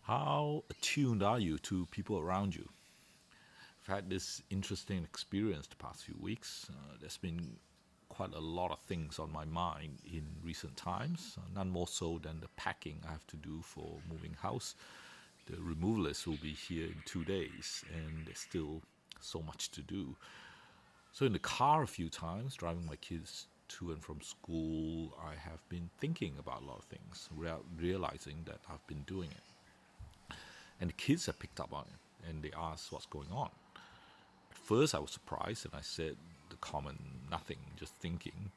How attuned are you to people around you? I've had this interesting experience the past few weeks. There's been quite a lot of things on my mind in recent times, none more so than the packing I have to do for moving house. The removalists will be here in 2 days, and there's still so much to do. So, in the car a few times, driving my kids to and from school, I have been thinking about a lot of things without realizing that I've been doing it. And the kids have picked up on it and they asked what's going on. At first, I was surprised and I said the common nothing, just thinking.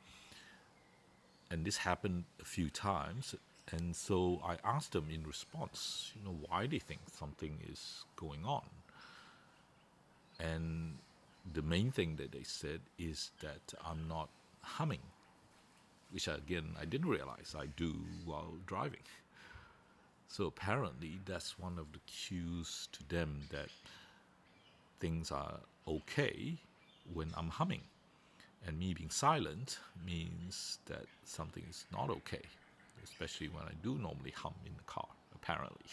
And this happened a few times. And so I asked them in response, why they think something is going on. And the main thing that they said is that I'm not humming, which again, I didn't realize I do while driving. So apparently, that's one of the cues to them that things are okay when I'm humming. And me being silent means that something is not okay, especially when I do normally hum in the car, apparently.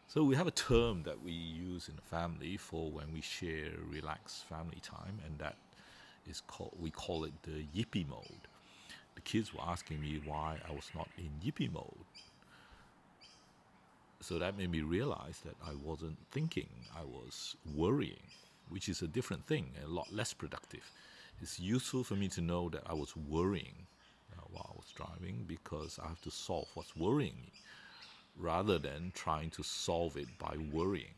So we have a term that we use in the family for when we share relaxed family time, and that is we call it the yippee mode. The kids were asking me why I was not in yippee mode. So that made me realize that I wasn't thinking, I was worrying, which is a different thing, a lot less productive. It's useful for me to know that I was worrying while I was driving because I have to solve what's worrying me rather than trying to solve it by worrying.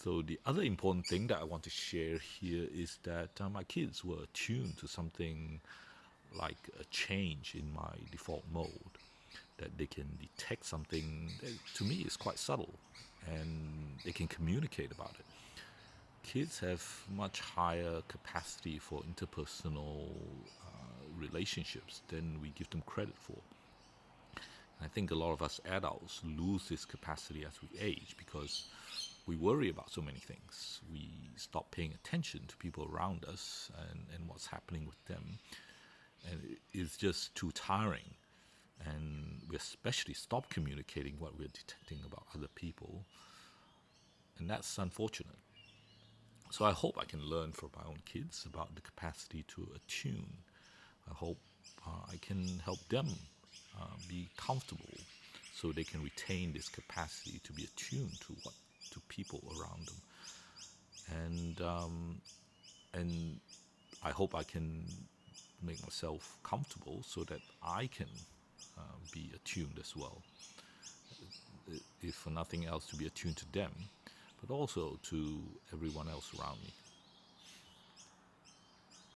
So the other important thing that I want to share here is that my kids were attuned to something like a change in my default mode, that they can detect something that to me is quite subtle and they can communicate about it. Kids have much higher capacity for interpersonal relationships than we give them credit for. I think a lot of us adults lose this capacity as we age because we worry about so many things. We stop paying attention to people around us and what's happening with them. And it's just too tiring. And we especially stop communicating what we're detecting about other people. And that's unfortunate. So I hope I can learn from my own kids about the capacity to attune. I hope I can help them be comfortable so they can retain this capacity to be attuned to people around them. And I hope I can make myself comfortable so that I can be attuned as well. If for nothing else, to be attuned to them, but also to everyone else around me.